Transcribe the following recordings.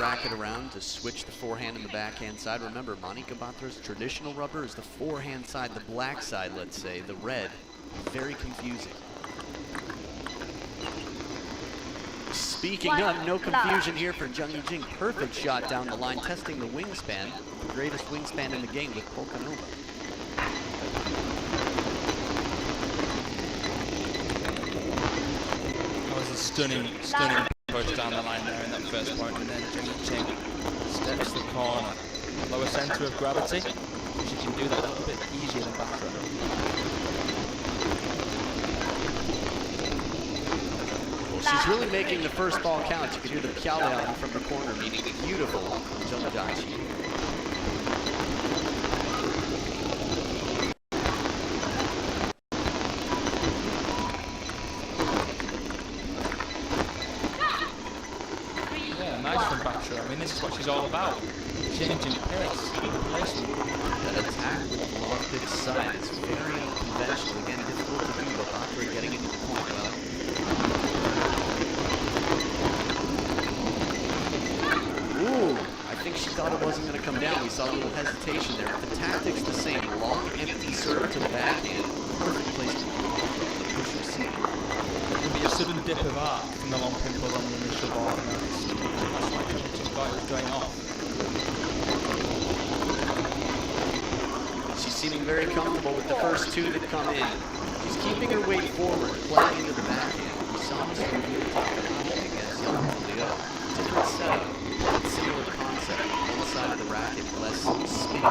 racket around to switch the forehand and the backhand side. Remember, Manika BATRA's traditional rubber is the forehand side, the black side, let's say, the red. Very confusing. Speaking of, no confusion here for Jung Yijing. Perfect shot down the line, testing the wingspan. The greatest wingspan in the game with Polka Nova. That was a stunning approach down the line there in that first point, and then Jung Yijing steps the corner. Lower centre of gravity. She can do that a little bit easier than BATRA. She's really making the first ball count. You can hear the piao from the corner, meaning beautiful Zhongdachi. Yeah, nice from BATRA. I mean, this is what she's all about. Changing pace, placement. That attack with the long pitch side is very unconventional. Again, difficult to do, but BATRA getting into the point well. Ooh, I think she thought it wasn't going to come down. We saw a little hesitation there. The tactic's the same. Long, empty serve to the backhand. Perfect placement. The push receive. There'll be a sudden dip of arc from the long pimple on the initial ball. That's why she thought it was going off. She's seeming very comfortable with the first two that come in. She's keeping her weight forward, playing into the backhand. We saw this from WTT against Leo. Different setup, but similar concept. One side of the racket, less spin.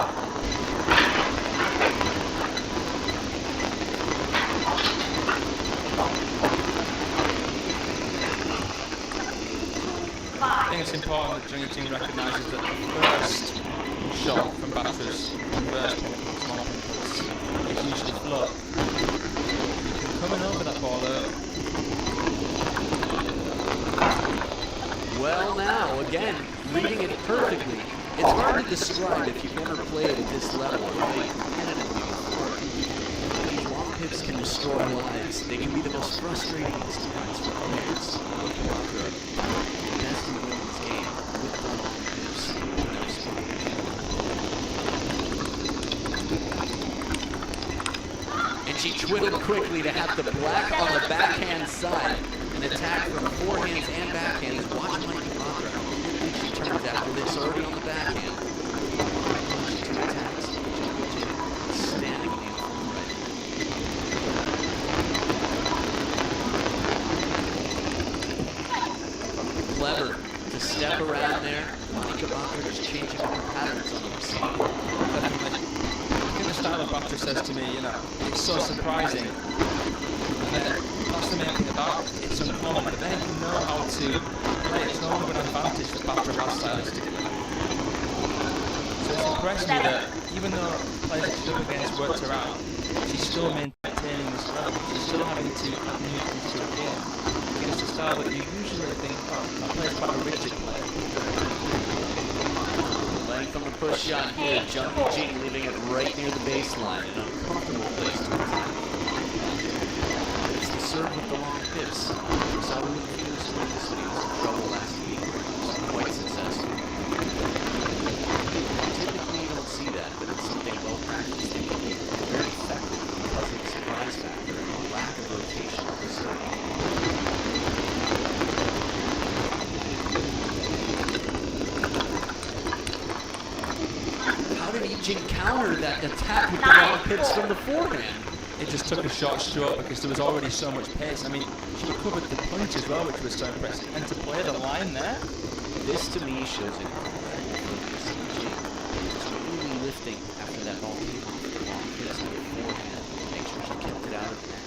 I think it's important that Jung Yijing recognises that the first shot from BATRA's first small impulse is usually flow. You can come in over that ball early. Well now, again, reading it perfectly. It's hard to describe if you've never played at this level or played competitively before. These long pips can destroy lives. They can be the most frustrating experience for players. The best in the women's game with the long pips. No spot. And she twiddled quickly to have the black on the backhand side. An attack from forehands and backhands. Watch Manika BATRA. How quickly she turns after this, already on the backhand. Two attacks. Standing in the inform right. Clever to step around there. Manika BATRA just changing up her patterns on the receiver. Definitely. I think the style of BATRA says to me, you know, it's so surprising. That's the main thing about it. It's uncommon, but then you know how to play. It's no longer an advantage that BATRA has stylistically. So it's impressed me that even though players that she's up against worked her out, she's still maintaining this level. She's still having to add new things to her game. Against a style that you usually think, oh, that player's quite a rigid player. Length on the push shot here. Jung Yijing leaving it right near the baseline. An uncomfortable place to attack. Serve with the long pips. We saw her with the fierce wings when he was in trouble last week. It was quite successful. Typically you don't see that, but it's something well practiced and can be very effective because of the surprise factor and the lack of rotation of the serve. How did Yijing counter that attack with the long pips from the forehand? It just took a short stroke because there was already so much pace. I mean, she covered the punch as well, which was so impressive. And to play the line there, this to me shows incredible focus. She's really lifting after that ball came off the long pips on the forehand. Make sure she kept it out of the net.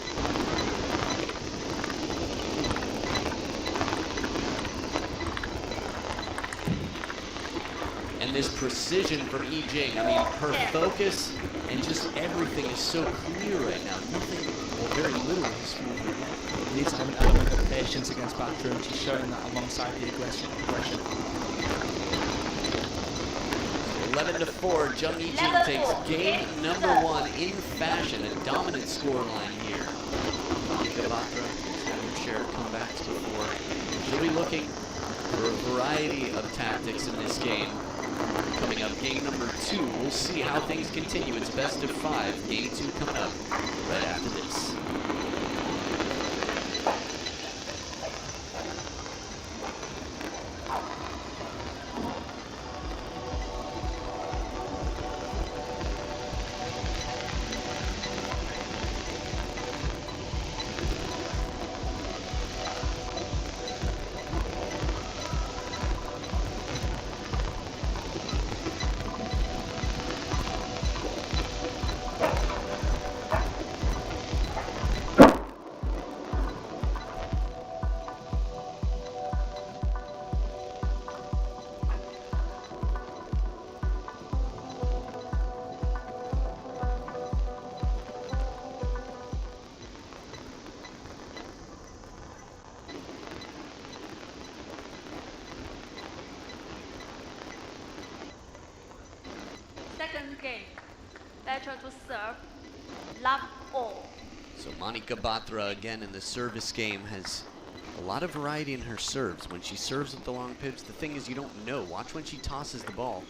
And this precision from Yijing, I mean, her focus and just everything is so clear right now. Nothing, well, very little is moving. you need to have an element of patience against BATRA, and she's showing that alongside the aggression. 11-4, Jung Yijing takes game number 1 in fashion, a dominant scoreline here. Manika BATRA has had her share of comebacks before. She'll be looking for a variety of tactics in this game. Coming up, game number 2. We'll see how things continue. It's best of 5. Game 2 coming up right after this. Second game, BATRA to serve, love all. So Manika BATRA again in the service game has a lot of variety in her serves. When she serves with the long pips, the thing is you don't know. Watch when she tosses the ball.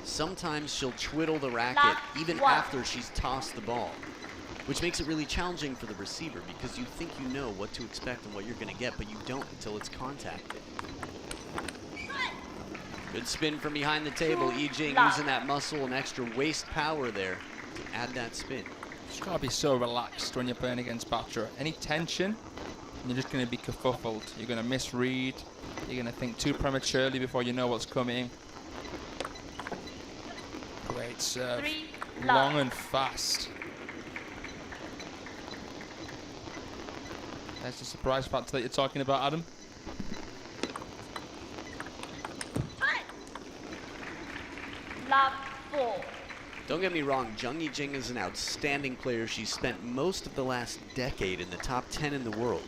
Sometimes she'll twiddle the racket even after she's tossed the ball, which makes it really challenging for the receiver because you think you know what to expect and what you're going to get, but you don't until it's contacted. Good spin from behind the table. Yijing using that muscle and extra waist power there to add that spin. You've got to be so relaxed when you're playing against BATRA. Any tension, you're just going to be kerfuffled. You're going to misread. You're going to think too prematurely before you know what's coming. Great serve. Long and fast. There's the surprise factor that you're talking about, Adam. Love 4. Don't get me wrong, Zheng Yijing is an outstanding player. She's spent most of the last decade in the top 10 in the world.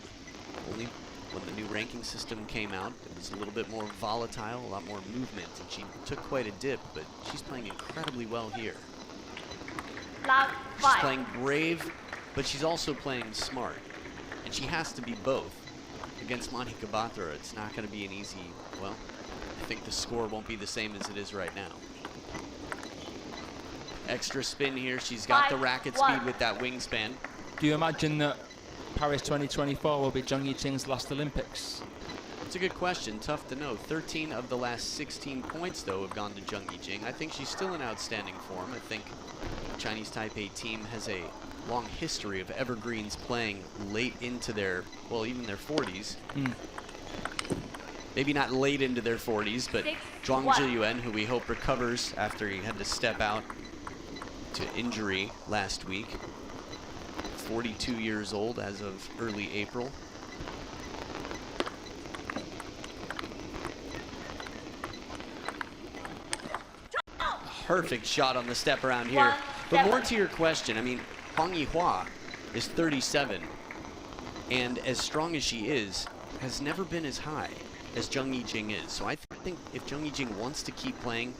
Only when the new ranking system came out, it was a little bit more volatile, a lot more movement, and she took quite a dip, but she's playing incredibly well here. Love 5. She's playing brave, but she's also playing smart. And she has to be both. Against Manika BATRA, it's not going to be an easy, well, I think the score won't be the same as it is right now. Extra spin here. She's got the racket speed with that wingspan. Do you imagine that Paris 2024 will be Zheng Yijing's last Olympics? It's a good question. Tough to know. 13 of the last 16 points, though, have gone to Zheng Yijing. I think she's still in outstanding form. I think the Chinese Taipei team has a long history of evergreens playing late into their, well, even their 40s. Maybe not late into their 40s, but Zhuang Zhiyuan, who we hope recovers after he had to step out to injury last week. 42 years old as of early April. Perfect shot on the step around here. But more to your question, I mean, Huang Yihua is 37, and as strong as she is, has never been as high as Zheng Yijing is. So I think if Zheng Yijing wants to keep playing,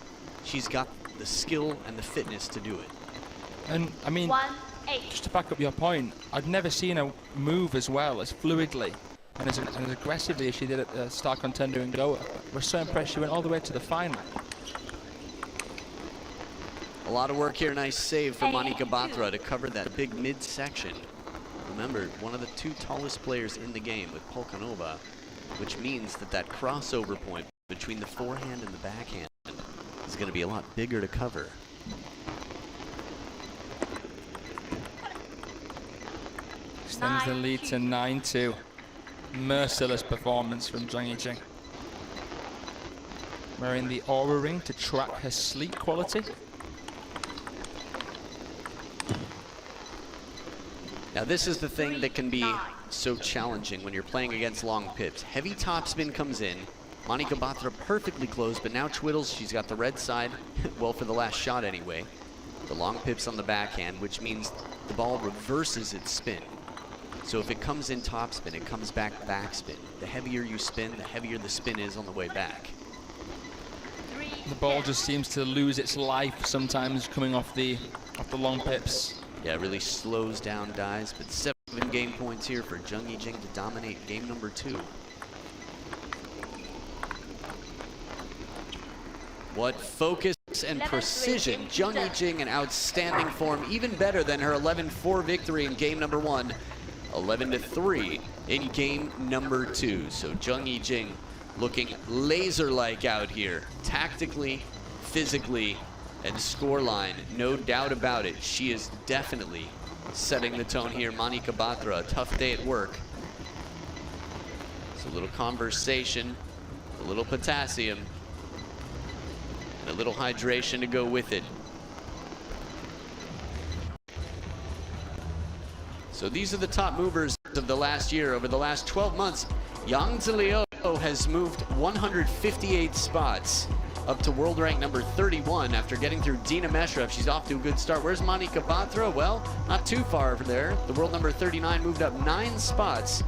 she's got the skill and the fitness to do it. And I mean, just to back up your point, I've never seen her move as well, as fluidly, and as aggressively as she did at the Star Contender in Goa. We're so impressed she went all the way to the final. A lot of work here. Nice save from Manika BATRA to cover that big mid-section. Remember, one of the 2 tallest players in the game with Polkanova, which means that that crossover point between the forehand and the backhand is going to be a lot bigger to cover. Extends the lead to 9-2. Merciless performance from Zheng Yijing. Wearing the Aura ring to track her sleep quality. Now this is the thing that can be so challenging when you're playing against long pips. Heavy topspin comes in. Manika BATRA perfectly closed, but now twiddles. She's got the red side, well, for the last shot anyway. The long pips on the backhand, which means the ball reverses its spin. So if it comes in topspin, it comes back backspin. The heavier you spin, the heavier the spin is on the way back. The ball just seems to lose its life sometimes coming off the long pips. Yeah, it really slows down dives, but 7 game points here for Zheng Yijing to dominate game number 2. What focus and precision. Jung Yi-Jing in outstanding form, even better than her 11-4 victory in game number 1, 11-3 in game number 2. So Jung Yi-Jing looking laser-like out here, tactically, physically, and scoreline, no doubt about it. She is definitely setting the tone here. Manika BATRA, a tough day at work. It's a little conversation, a little potassium, and a little hydration to go with it. So these are the top movers of the last year. Over the last 12 months, Yang Ziliu has moved 158 spots up to world rank number 31 after getting through Dina Meshraf. She's off to a good start. Where's Manika BATRA? Well, not too far over there. The world number 39 moved up 9 spots,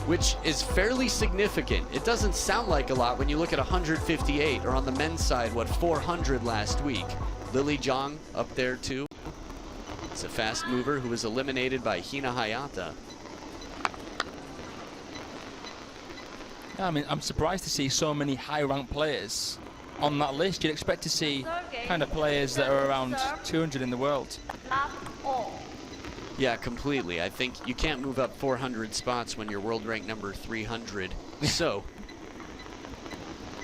which is fairly significant. It doesn't sound like a lot when you look at 158, or on the men's side, what, 400 last week. Lily Zhang up there too. It's a fast mover who was eliminated by Hina Hayata. Yeah, I mean, I'm surprised to see so many high-ranked players on that list. You'd expect to see kind of players that are around 200 in the world. Yeah, completely. I think you can't move up 400 spots when you're world rank number 300. So,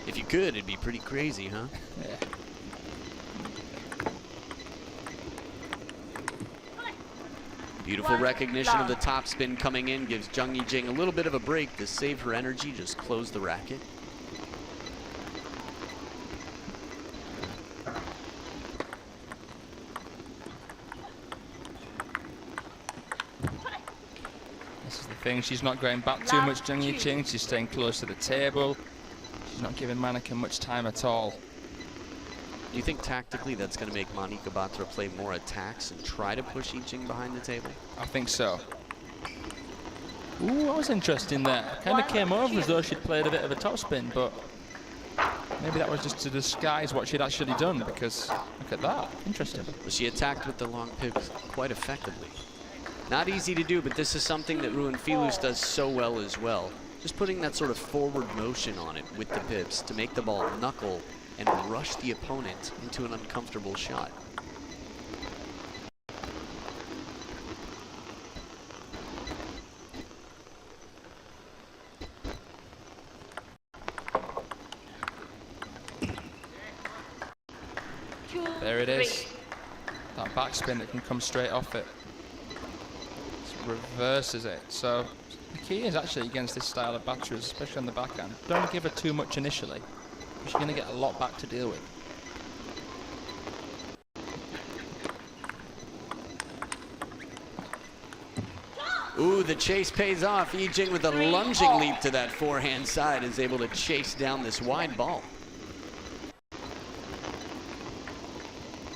if you could, it'd be pretty crazy, huh? Yeah. Beautiful recognition of the top spin coming in, gives Jung Yi-Jing a little bit of a break to save her energy, just close the racket. This is the thing, she's not going back too much, Jung Yi-Jing. She's staying close to the table. She's not giving Manika much time at all. Do you think tactically that's going to make Manika BATRA play more attacks and try to push Yi-Jing behind the table? I think so. Ooh, that was interesting there. Kind of came over as though she'd played a bit of a topspin, but maybe that was just to disguise what she'd actually done, because look at that. Interesting. Well, she attacked with the long pips quite effectively. Not easy to do, but this is something that Ruan Filus does so well as well. Just putting that sort of forward motion on it with the pips to make the ball knuckle and rush the opponent into an uncomfortable shot. There it is. That backspin that can come straight off it. It reverses it. So the key is actually against this style of BATRAs, especially on the backhand, don't give her too much initially. She's going to get a lot back to deal with. Ooh, the chase pays off. Yi-Jing with a lunging leap to that forehand side is able to chase down this wide ball.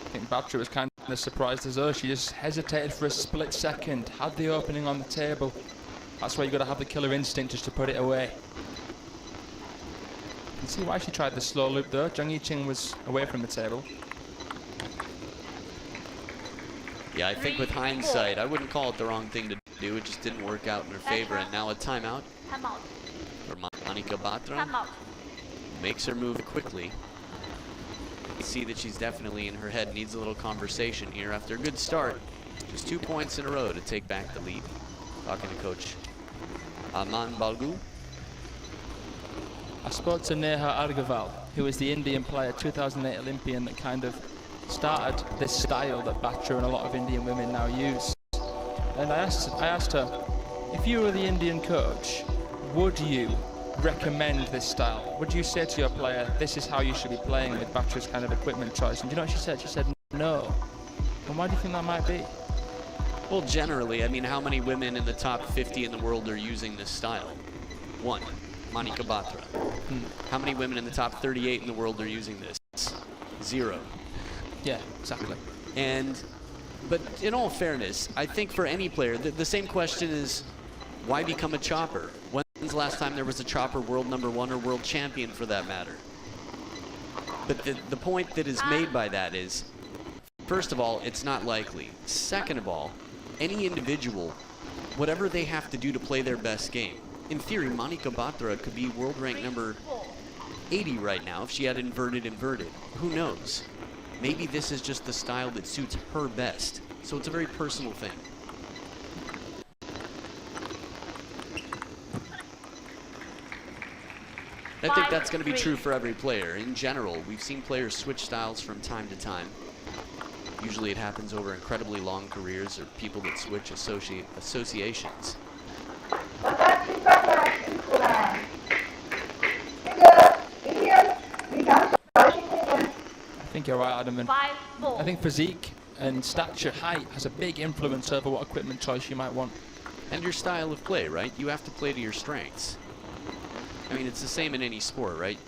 I think BATRA was kind of surprised as though she just hesitated for a split second, had the opening on the table. That's why you've got to have the killer instinct just to put it away. You can see why she tried the slow loop though. Jung Yi-Jing was away from the table. Yeah, I think with hindsight, I wouldn't call it the wrong thing to do. It just didn't work out in her favor. And now a timeout for Manika BATRA. Makes her move quickly. You see that she's definitely in her head, needs a little conversation here after a good start. Just 2 points in a row to take back the lead. Talking to Coach Aman Balgu. I spoke to Neha Argaval, who is the Indian player, 2008 Olympian, that kind of started this style that BATRA and a lot of Indian women now use. And I asked her, if you were the Indian coach, would you recommend this style? Would you say to your player, this is how you should be playing with BATRA's kind of equipment choice? And do you know what she said? She said, no. And why do you think that might be? Well, generally, I mean, how many women in the top 50 in the world are using this style? 1, Manika BATRA. How many women in the top 38 in the world are using this? 0. Yeah, exactly. But in all fairness, I think for any player, the same question is, why become a chopper? When's the last time there was a chopper world number 1 or world champion for that matter? But the point that is made by that is, first of all, it's not likely. Second of all, any individual, whatever they have to do to play their best game. In theory, Manika BATRA could be world rank number 80 right now if she had inverted. Who knows? Maybe this is just the style that suits her best. So it's a very personal thing. I think that's going to be true for every player. In general, we've seen players switch styles from time to time. Usually it happens over incredibly long careers or people that switch associations. I think you're right, Adam. And 5-4. I think physique and stature, height has a big influence over what equipment choice you might want. And your style of play, right? You have to play to your strengths. I mean, it's the same in any sport, right?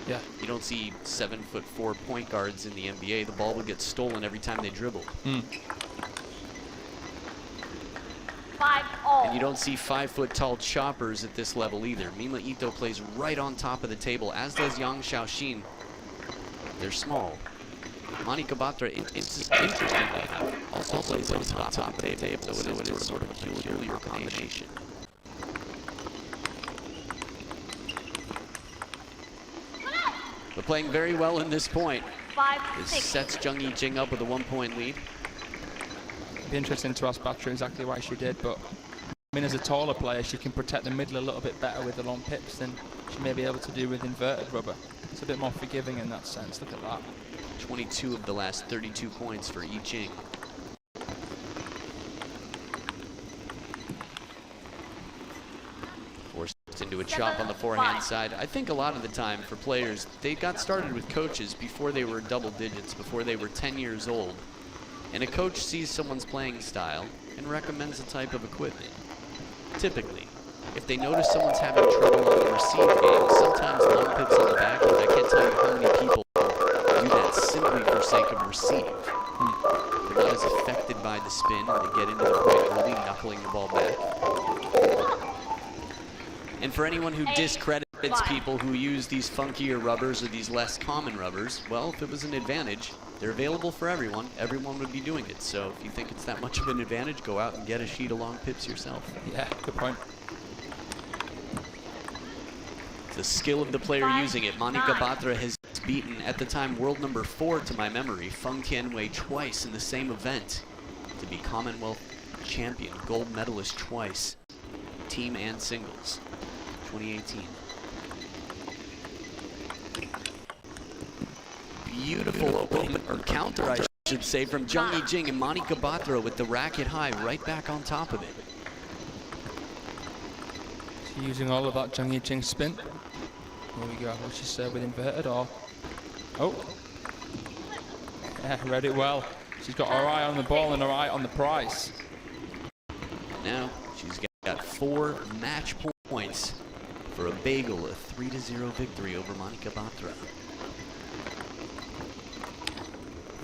Yeah. You don't see 7'4" point guards in the NBA. The ball will get stolen every time they dribble. 5-all. And you don't see 5-foot tall choppers at this level either. Mima Ito plays right on top of the table, as does Yang Xiaoxin. They're small. Manika Batra, it's interesting to have also plays on top of the table, so it is sort of a peculiar combination. But playing very well in this point. 5-6. This sets Zheng Yijing up with a 1-point lead. It'd be interesting to ask Batra exactly why she did, but I mean, as a taller player, she can protect the middle a little bit better with the long pips than she may be able to do with inverted rubber. It's a bit more forgiving in that sense. Look at that. 22 of the last 32 points for Yijing. Forced into a chop on the forehand side. I think a lot of the time for players, they got started with coaches before they were double digits, before they were 10 years old. And a coach sees someone's playing style and recommends a type of equipment. Typically, if they notice someone's having trouble on the receive game, sometimes long pips on the back end, I can't tell you how many people do that simply for sake of receive. They're not as affected by the spin when they get into the point early, knuckling the ball back. And for anyone who discredits people who use these funkier rubbers or these less common rubbers, well, if it was an advantage, they're available for everyone. Everyone would be doing it. So if you think it's that much of an advantage, go out and get a sheet of long pips yourself. Yeah, good point. It's the skill of the player using it. Manika Batra has beaten, at the time, world number 4 to my memory, Feng Tianwei twice in the same event to be Commonwealth champion, gold medalist twice, team and singles, 2018. Beautiful opening, or counter, I should say, from Zheng Yijing, and Manika Batra with the racket high right back on top of it. She's using all of that Zheng Yijing spin. Here we go. Will she serve with inverted or? Oh. Yeah, read it well. She's got her eye on the ball and her eye on the prize. Now she's got 4 match points for a bagel, a 3-0 victory over Manika Batra.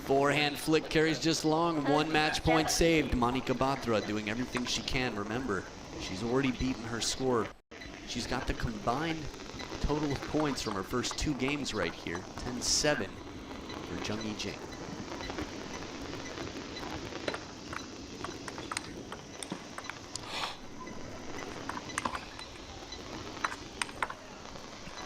Forehand flick carries just long, 1 match point saved. Manika Batra doing everything she can. Remember, she's already beaten her score. She's got the combined total of points from her first 2 games right here, 10-7 for Zheng Yijing.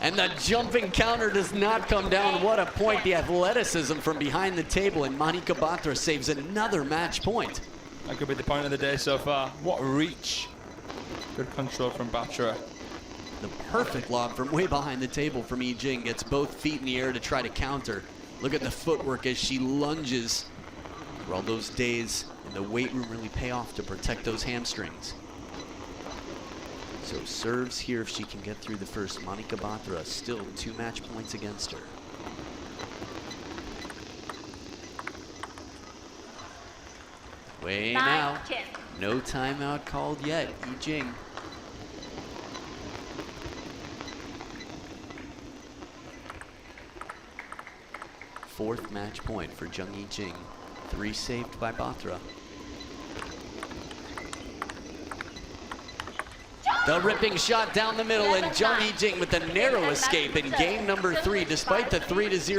And the jumping counter does not come down. What a point. The athleticism from behind the table, and Manika Batra saves another match point. That could be the point of the day so far. What reach. Good control from Batra. The perfect lob from way behind the table from Yijing. Gets both feet in the air to try to counter. Look at the footwork as she lunges. For all those days in the weight room really pay off to protect those hamstrings. So serves here if she can get through the first. Manika Batra still 2 match points against her. Way now. No timeout called yet. Yijing. Fourth match point for Zheng Yijing. 3 saved by Batra. The ripping shot down the middle, and Zheng Yijing with a narrow escape in game number 3, despite the 3-0